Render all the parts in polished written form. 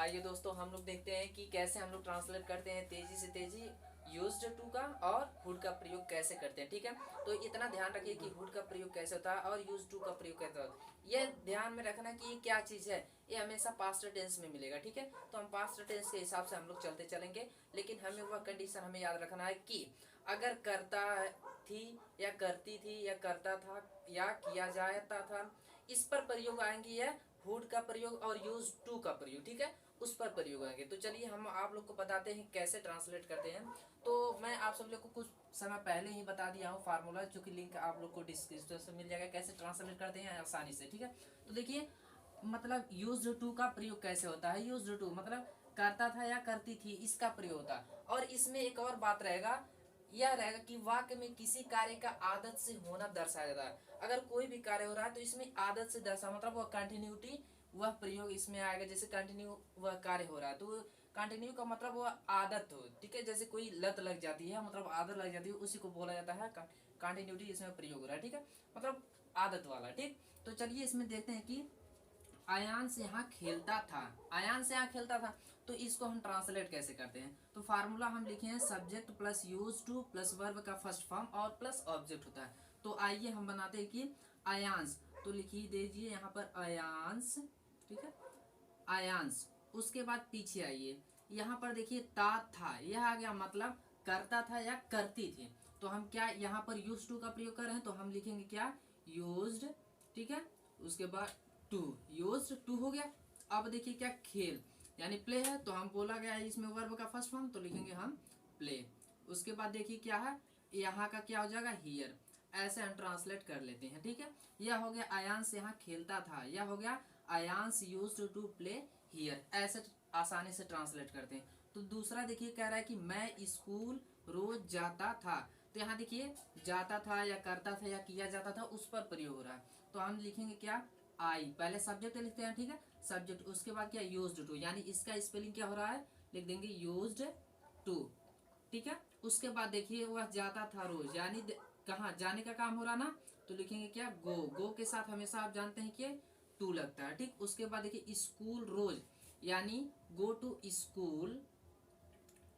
आइए दोस्तों, हम लोग देखते हैं कि कैसे हम लोग ट्रांसलेट करते हैं तेजी से तेजी यूज्ड टू का और हुड का प्रयोग कैसे करते हैं। ठीक है, तो इतना ध्यान रखिए कि हुड का प्रयोग कैसे होता है और यूज टू का प्रयोग कैसे होता है। यह ध्यान में रखना कि ये क्या चीज़ है, ये हमेशा पास्ट टेंस में मिलेगा। ठीक है, तो हम पास्ट टेंस के हिसाब से हम लोग चलते चलेंगे, लेकिन हमें वह कंडीशन हमें याद रखना है कि अगर करता थी या करती थी या करता था या किया जाता था, इस पर प्रयोग आएंगी या हुड का प्रयोग और यूज टू का प्रयोग। ठीक है, उस पर प्रयोग आएंगे। तो चलिए हम आप लोग को बताते हैं कैसे ट्रांसलेट करते हैं। तो मैं आप सब लोग को कुछ समय पहले ही बता दिया हूँ फार्मूला, जो कि लिंक आप लोग को डिस्क्रिप्शन में मिल जाएगा, कैसे ट्रांसलेट करते हैं आसानी से। ठीक है, तो देखिए मतलब यूज टू का प्रयोग कैसे होता है। यूज टू मतलब करता था या करती थी, इसका प्रयोग होता है। और इसमें एक और बात रहेगा, यह रहेगा कि वाक्य में किसी कार्य का आदत से होना दर्शाया जाता है। अगर कोई भी कार्य हो रहा है तो इसमें आदत से दर्शा मतलब वह कंटिन्यूटी, वह प्रयोग इसमें आएगा। जैसे कंटिन्यू वह कार्य हो रहा है तो कंटिन्यू का मतलब वह आदत हो। ठीक है, जैसे कोई लत लग जाती है मतलब आदत लग जाती है, उसी को बोला जाता है कंटिन्यूटी, इसमें प्रयोग हो रहा है। ठीक है, मतलब आदत वाला। ठीक, तो चलिए इसमें देखते हैं कि आयांश यहाँ खेलता था, आयांश यहाँ खेलता था, तो इसको हम ट्रांसलेट कैसे करते हैं। तो फार्मूला हम लिखे हैं subject plus use two plus verb का फर्स्ट फॉर्म और प्लस ऑब्जेक्ट होता है। तो आइए हम बनाते हैं कि आयांश, तो लिखिए दीजिए यहाँ पर आयांश। ठीक है, आयांश, उसके बाद पीछे आइए, यहाँ पर देखिए ता था, यह आ गया मतलब करता था या करती थी। तो हम क्या यहाँ पर यूज टू का प्रयोग कर रहे हैं, तो हम लिखेंगे क्या यूज्ड। ठीक है, उसके बाद टू, यूज्ड टू हो गया। अब देखिए क्या खेल यानी प्ले है, तो हम बोला गया है इसमें वर्ब का फर्स्ट फॉर्म, तो लिखेंगे हम प्ले। उसके बाद देखिए क्या है, यहाँ का क्या हो जाएगा हियर। ऐसे हम ट्रांसलेट कर लेते हैं। ठीक है, यह हो गया आयांश यहाँ खेलता था, यह हो गया Aayansh used to play here. ऐसे आसानी से ट्रांसलेट करते हैं। तो दूसरा देखिए कह रहा है कि मैं स्कूल रोज जाता था, तो यहाँ देखिए जाता था या करता था या किया जाता था, उस पर प्रयोग हो रहा है। तो हम लिखेंगे क्या आई, पहले सब्जेक्ट लिखते हैं। ठीक है, सब्जेक्ट, उसके बाद क्या यूज्ड टू, यानी इसका स्पेलिंग क्या हो रहा है, लिख देंगे यूज्ड टू। ठीक है, उसके बाद देखिए वह जाता था रोज, यानी कहाँ जाने का काम हो रहा ना, तो लिखेंगे क्या गो। गो के साथ हमेशा आप जानते हैं कि टू लगता है। ठीक, उसके बाद देखिए स्कूल रोज, यानी go to school,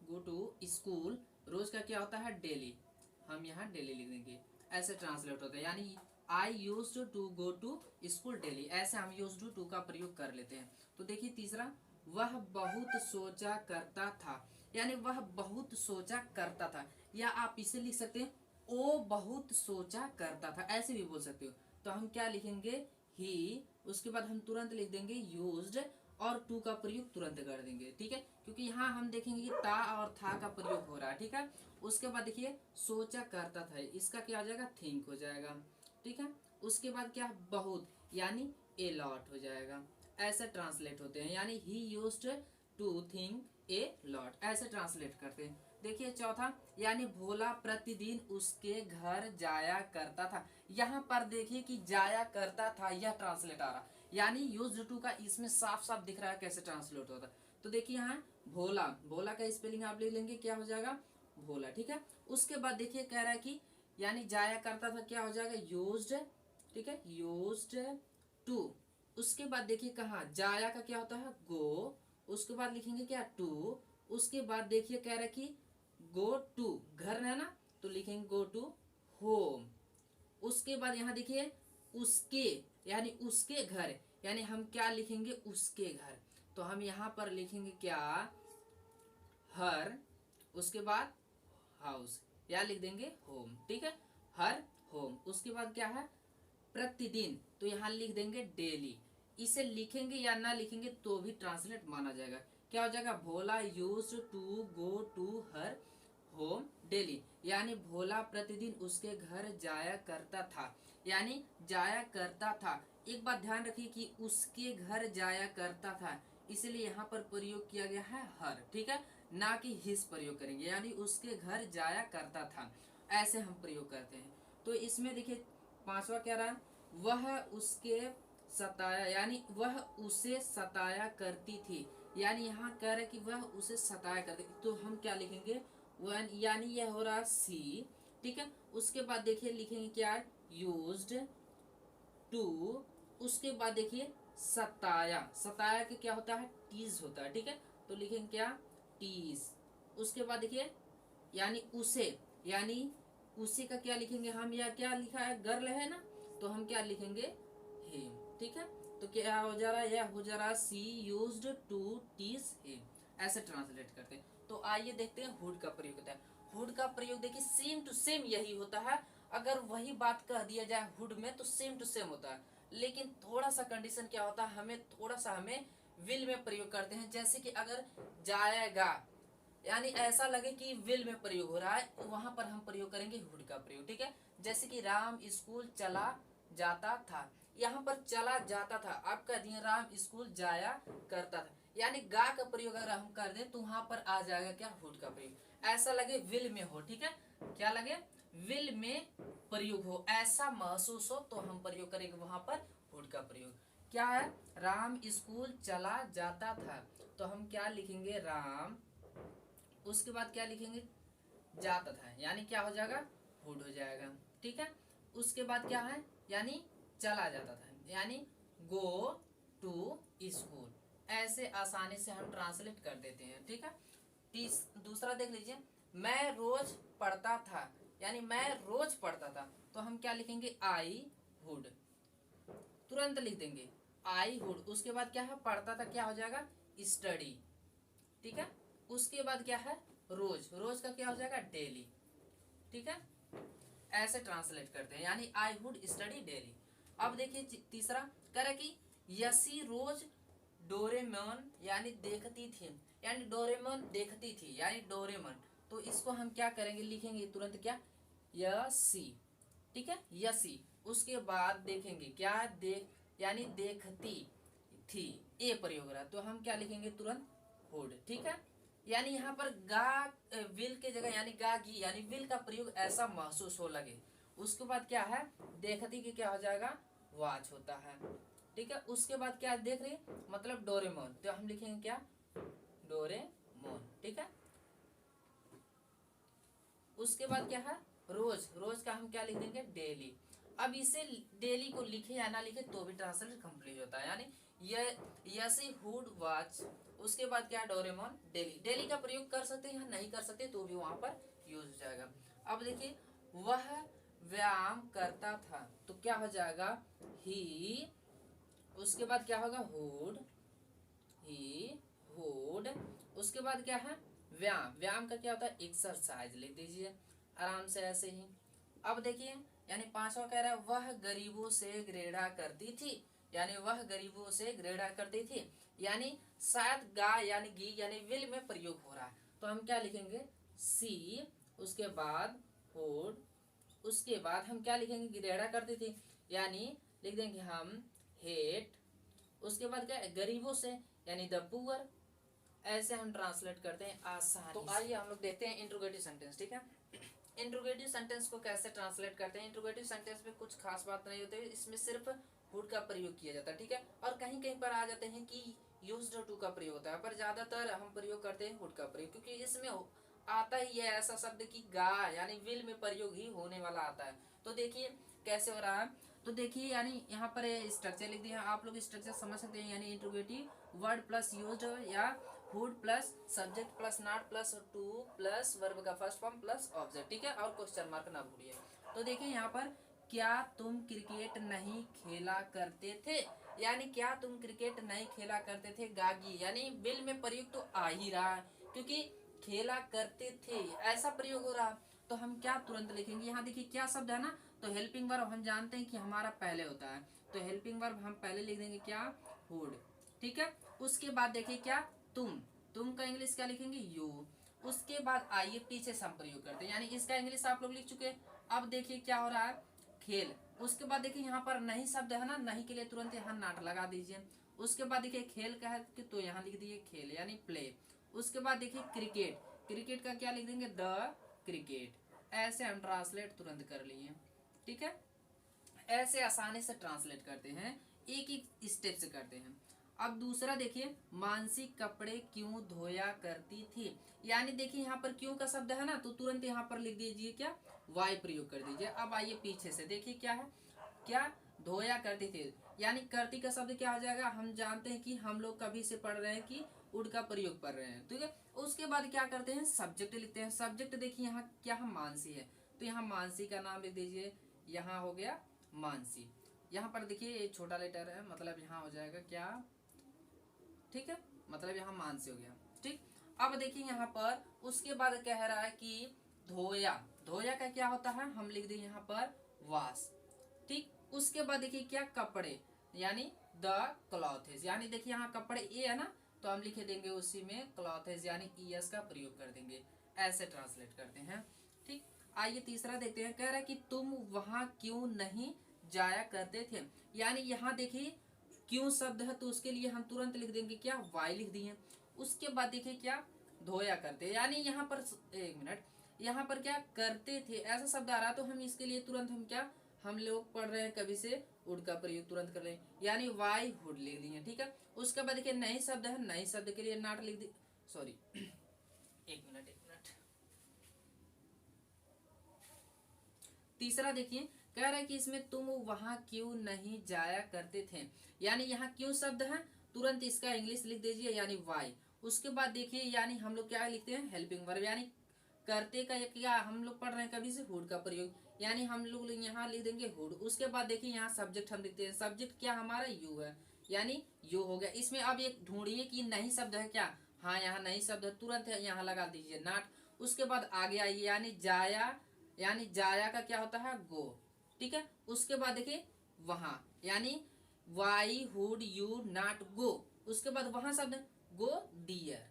go to school रोज का क्या होता है डेली, हम यहाँ डेली लिख देंगे। ऐसे ट्रांसलेट होता है, यानी I use to go to school daily, ऐसे हम यूज टू का प्रयोग कर लेते हैं। तो देखिए तीसरा, वह बहुत सोचा करता था, यानी वह बहुत सोचा करता था, या आप इसे लिख सकते हैं ओ बहुत सोचा करता था, ऐसे भी बोल सकते हो। तो हम क्या लिखेंगे ही, उसके बाद हम तुरंत लिख देंगे यूज्ड और टू का प्रयोग तुरंत कर देंगे। ठीक है, क्योंकि यहाँ हम देखेंगे कि ता और था का प्रयोग हो रहा है। ठीक है, उसके बाद देखिए सोचा करता था, इसका क्या हो जाएगा थिंक हो जाएगा। ठीक है, उसके बाद क्या बहुत, यानी ए लॉट हो जाएगा। ऐसे ट्रांसलेट होते हैं, यानी ही used to think a lot, ऐसे ट्रांसलेट करते हैं। देखिए चौथा, यानी भोला प्रतिदिन उसके घर जाया करता था। यहाँ पर देखिए कि जाया करता था, यह ट्रांसलेट आ रहा, यानी यूज टू का इसमें साफ साफ दिख रहा है कैसे ट्रांसलेट होता है। तो देखिए यहाँ भोला, भोला का स्पेलिंग आप ले लेंगे क्या हो जाएगा भोला। ठीक है, उसके बाद देखिए कह रहा है कि यानी जाया करता था, क्या हो जाएगा यूज्ड। ठीक है, यूज्ड टू। उसके बाद देखिए कहा जाया का क्या होता है गो, उसके बाद लिखेंगे क्या टू। उसके बाद देखिए कह रहा है कि गो टू घर है ना, तो लिखेंगे गो टू होम। उसके बाद यहाँ देखिए उसके, यानी उसके घर, यानी हम क्या लिखेंगे उसके घर, तो हम यहाँ पर लिखेंगे क्या हर, उसके बाद हाउस, या लिख देंगे होम। ठीक है, हर होम। उसके बाद क्या है प्रतिदिन, तो यहाँ लिख देंगे डेली। इसे लिखेंगे या ना लिखेंगे तो भी ट्रांसलेट माना जाएगा। क्या हो जाएगा Bhola use to go to her home daily, यानी भोला प्रतिदिन उसके घर जाया करता था, यानी जाया करता था। एक बात ध्यान रखिए कि उसके घर जाया करता था, इसलिए यहाँ पर प्रयोग किया गया है हर। ठीक है, ना कि हिस प्रयोग करेंगे, यानी उसके घर जाया करता था, ऐसे हम प्रयोग करते हैं। तो इसमें देखिए पांचवा क्या रहा, वह उसके सताया, यानी वह उसे सताया करती थी, यानी यहाँ कह रहे कि वह उसे सताया करती, तो हम क्या लिखेंगे वन, यानी यह हो रहा सी। ठीक है, उसके बाद देखिए लिखेंगे क्या यूज्ड टू। उसके बाद देखिए सताया, सताया के क्या होता है, टीज होता है, ठीक है। तो लिखेंगे क्या, टीज। उसके बाद देखिए यानी उसे, यानी उसे का क्या लिखेंगे हम, या क्या लिखा है, गर्ल है ना, तो हम क्या लिखेंगे, हिम, ठीक है। तो क्या हो जा रहा है, यह हो जा रहा है सी यूज्ड टू टीज हिम, ऐसे ट्रांसलेट करते हैं। तो आइए देखते हैं हुड का प्रयोग होता है। हुड का प्रयोग देखिए सेम टू सेम यही होता है, अगर वही बात कह दिया जाए हुड में तो सेम टू सेम होता है, लेकिन थोड़ा सा कंडीशन क्या होता है, हमें थोड़ा सा हमें विल में प्रयोग करते हैं। जैसे कि अगर जाएगा, यानी ऐसा लगे कि विल में प्रयोग हो रहा है, वहां पर हम प्रयोग करेंगे हुड का प्रयोग, ठीक है। जैसे कि राम स्कूल चला जाता था, यहाँ पर चला जाता था, आप कह दिए राम स्कूल जाया करता था, यानी गा का प्रयोग अगर हम कर दें तो वहां पर आ जाएगा क्या, हुड का प्रयोग। ऐसा लगे विल में हो, ठीक है, क्या लगे, विल में प्रयोग हो, ऐसा महसूस हो, तो हम प्रयोग करेंगे वहां पर हुड का प्रयोग। क्या है, राम स्कूल चला जाता था, तो हम क्या लिखेंगे, राम, उसके बाद क्या लिखेंगे, जाता था, यानी क्या हो जाएगा, हुड हो जाएगा, ठीक है। उसके बाद क्या है, यानी चला जाता था, यानी गो टू स्कूल, ऐसे आसानी से हम ट्रांसलेट कर देते हैं, ठीक है। दूसरा देख लीजिए, मैं रोज पढ़ता था, यानी मैं रोज पढ़ता था, तो हम क्या लिखेंगे, आई वुड, तुरंत लिख देंगे आई वुड। उसके बाद क्या है, पढ़ता था, क्या हो जाएगा, स्टडी, ठीक है। उसके बाद क्या है, रोज, रोज का क्या हो जाएगा, डेली, ठीक है। ऐसे ट्रांसलेट करते हैं, यानी आई वुड स्टडी डेली। अब देखिए तीसरा कह रहा कि यसी रोज डोरेमोन, यानी देखती थी, यानी डोरेमोन देखती थी, यानी डोरेमोन, तो इसको हम क्या करेंगे, लिखेंगे तुरंत क्या, यसी, ठीक है, यसी। उसके बाद देखेंगे क्या, देख, यानी देखती थी, ए प्रयोग रहा, तो हम क्या लिखेंगे तुरंत, हुड, ठीक है। यानी यहाँ पर गा विल के जगह यानी गा गी, यानी विल का प्रयोग ऐसा महसूस हो लगे। उसके बाद क्या है, देखती की क्या हो जाएगा, वाच होता है, ठीक है। उसके बाद क्या देख रही, मतलब डोरेमोन, तो हम लिखेंगे क्या, डोरेमोन, ठीक है। उसके बाद क्या है, रोज, रोज का हम क्या लिख देंगे, डेली। अब इसे डेली को लिखे या ना लिखे तो भी ट्रांसलेट कंप्लीट होता है, यानी यसी हुड वॉच। उसके बाद क्या है, डोरेमोन डेली, डेली का प्रयोग कर सकते हैं या नहीं कर सकते तो भी वहां पर यूज हो जाएगा। अब देखिए वह व्यायाम करता था, तो क्या हो जाएगा, ही, उसके बाद क्या होगा, हुड, ही हुड। उसके बाद क्या है, व्यायाम, व्यायाम का क्या होता है, एक्सरसाइज, लिख दीजिए आराम से ऐसे ही। अब देखिए यानी पांचवा कह रहा है, वह गरीबों से घृणा करती थी, यानी वह गरीबों से घृणा करती थी, यानी शायद गा यानी गी यानी विल में प्रयोग हो रहा है, तो हम क्या लिखेंगे, सी, उसके बाद हुड, उसके बाद हम क्या लिखेंगे, घृणा करती थी, यानी लिख देंगे हम हेट। उसके बाद क्या है, गरीबों से, यानी द पुअर। ऐसे हम ट्रांसलेट करते हैं आसानी। तो आइए हम लोग देखते हैं इंट्रोगेटिव सेंटेंस, ठीक है। इंट्रोगेटिव सेंटेंस को कैसे ट्रांसलेट करते हैं। इंट्रोगेटिव सेंटेंस में कुछ खास बात नहीं होती है, इसमें सिर्फ वुड का प्रयोग किया जाता है, ठीक है। और कहीं कहीं पर आ जाते हैं कि यूज्ड टू का प्रयोग होता है, पर ज्यादातर हम प्रयोग करते हैं वुड का प्रयोग, क्योंकि इसमें आता ही है ऐसा शब्द कि गा यानी विल में प्रयोग ही होने वाला आता है। तो देखिए कैसे हो रहा है, तो देखिए यानी यहाँ पर स्ट्रक्चर लिख दिया, आप लोग स्ट्रक्चर समझ सकते हैं, यानी इंट्रोगेटिव वर्ड प्लस यूज्ड या hood plus subject plus not plus two plus verb का फर्स्ट फॉर्म प्लस ऑब्जेक्ट, ठीक है, और क्वेश्चन मार्क ना भूलिए। तो देखिए यहाँ पर, क्या तुम क्रिकेट नहीं खेला करते थे, यानी क्या तुम क्रिकेट नहीं खेला करते थे, गागी, यानी विल में प्रयोग तो आ ही रहा है, क्योंकि खेला करते थे ऐसा प्रयोग हो रहा, तो हम क्या तुरंत लिखेंगे, यहाँ देखिए क्या शब्द है ना, तो हेल्पिंग वर्ब हम जानते हैं कि हमारा पहले होता है, तो हेल्पिंग वर्ब हम पहले लिख देंगे क्या, वुड, ठीक है। उसके बाद देखिए क्या, तुम का इंग्लिश क्या लिखेंगे, यू। उसके बाद आइए पीछे से हम प्रयोग करते हैं, यानी इसका इंग्लिश आप लोग लिख चुके हैं। अब देखिए क्या हो रहा है, खेल। उसके बाद देखिए यहाँ पर नहीं शब्द है ना, नहीं के लिए तुरंत यहाँ नाट लगा दीजिए। उसके बाद देखिए खेल का है कि तो यहाँ लिख दीजिए खेल यानी प्ले। उसके बाद देखिए क्रिकेट, क्रिकेट का क्या लिख देंगे, द क्रिकेट। ऐसे हम ट्रांसलेट तुरंत कर लिए, ठीक है। ऐसे आसानी से ट्रांसलेट करते हैं, एक एक स्टेप से करते हैं। अब दूसरा देखिए, मानसी कपड़े क्यों धोया करती थी, यानी देखिए यहाँ पर क्यों का शब्द है ना, तो तुरंत यहाँ पर लिख दीजिए क्या, वाई प्रयोग कर दीजिए। अब आइए पीछे से देखिए क्या है, क्या धोया करती थी, यानी करती का शब्द क्या हो जाएगा, हम जानते हैं कि हम लोग कभी से पढ़ रहे हैं कि वुड का प्रयोग कर रहे हैं, ठीक है। उसके बाद क्या करते हैं, सब्जेक्ट लिखते हैं। सब्जेक्ट देखिए यहाँ क्या है, मानसी है, तो यहाँ मानसी का नाम लिख दीजिए, यहाँ हो गया मानसी। यहाँ पर देखिए ये छोटा लेटर है, मतलब यहाँ हो जाएगा क्या, ठीक है, मतलब यहाँ मानसी हो गया, ठीक। अब देखिए यहाँ पर उसके बाद कह रहा है कि धोया, धोया का क्या होता है, हम लिख देंगे यहाँ पर वाश, ठीक। उसके बाद देखिए क्या, कपड़े, यानी द क्लॉथेज, यानी देखिए यहाँ कपड़े ए है ना, तो हम लिख देंगे उसी में क्लॉथेज, यानी ईएस का प्रयोग कर देंगे, ऐसे ट्रांसलेट करते हैं, ठीक। आइए तीसरा देखते हैं, कह रहा है कि तुम वहां क्यों नहीं जाया करते थे, यानी यहाँ देखिए क्यों शब्द है, तो उसके लिए हम तुरंत लिख देंगे क्या, वाई लिख दिए। उसके बाद देखिए क्या, धोया करते, यानी यहाँ पर एक मिनट, यहाँ पर क्या करते थे ऐसा शब्द आ रहा, तो हम इसके लिए तुरंत हम क्या, हम लोग पढ़ रहे हैं कभी से, वुड का प्रयोग तुरंत कर रहे हैं, यानी वाई वुड लिख दिए, ठीक है। उसके बाद देखिए नए शब्द है, नए शब्द के लिए नॉट लिख दी, सॉरी एक मिनट। तीसरा देखिए, कह रहा है कि इसमें तुम वहां क्यों नहीं जाया करते थे, यानी यहाँ क्यों शब्द है, तुरंत इसका इंग्लिश लिख दीजिए, यानी वाई। उसके बाद देखिए यानी हम लोग क्या लिखते हैं, हेल्पिंग वर्ब, यानी करते का क्या हम लोग पढ़ रहे हैं कभी से, हुड का प्रयोग, यानी हम लोग यहाँ लिख देंगे हुड। उसके बाद देखिए यहाँ सब्जेक्ट हम लिखते हैं, सब्जेक्ट क्या हमारा यू है, यानी यू हो गया। इसमें अब एक ढूंढिए कि नहीं शब्द है क्या, हाँ यहाँ नहीं शब्द है, तुरंत यहाँ लगा दीजिए नॉट। उसके बाद आगे आइए, यानी जाया, यानी जाया का क्या होता है, गो, ठीक है। उसके बाद देखिए वहां, यानी why would you not go, उसके बाद वहां शब्द गो डियर,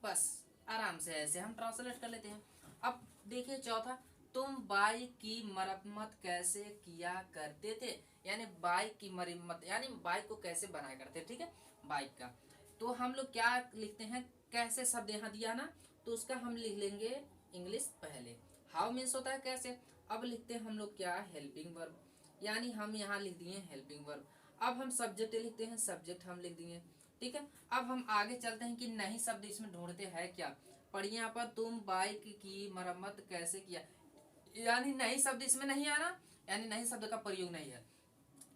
बस आराम से ऐसे हम ट्रांसलेट कर लेते हैं। अब देखिए चौथा, तुम बाइक की मरम्मत कैसे किया करते थे, यानी बाइक की मरम्मत, यानी बाइक को कैसे बनाया करते, ठीक है, बाइक का। तो हम लोग क्या लिखते हैं, कैसे शब्द यहाँ दिया ना, तो उसका हम लिख लेंगे इंग्लिश पहले, हाउ मीन्स होता है कैसे। अब लिखते हैं हम लोग क्या, हेल्पिंग वर्ब, यानी हम यहाँ लिख दिए हेल्पिंग वर्ब। अब हम सब्जेक्ट लिखते हैं, सब्जेक्ट हम लिख दिए, ठीक है। अब हम आगे चलते हैं कि नहीं शब्द इसमें ढूंढते हैं क्या, पढ़िए यहाँ पर, तुम बाइक की मरम्मत कैसे किया, यानी नहीं शब्द इसमें नहीं आना, यानी नहीं शब्द का प्रयोग नहीं है,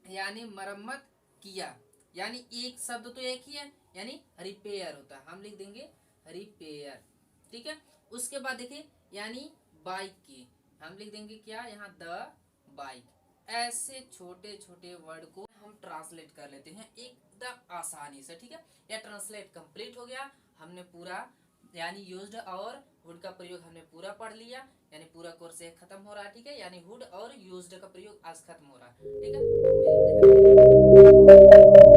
यानी मरम्मत किया, यानी एक शब्द तो एक ही है, यानी रिपेयर होता है, हम लिख देंगे रिपेयर, ठीक है। उसके बाद देखिए यानी बाइक की, हम लिख देंगे क्या, यहाँ द बाइक। ऐसे छोटे छोटे वर्ड को हम ट्रांसलेट कर लेते हैं एकदम आसानी से, ठीक है। यह ट्रांसलेट कंप्लीट हो गया, हमने पूरा यानी यूज्ड और वुड का प्रयोग हमने पूरा पढ़ लिया, यानी पूरा कोर्स एक खत्म हो रहा है, ठीक है। यानी वुड और यूज्ड का प्रयोग आज खत्म हो रहा है, ठीक है।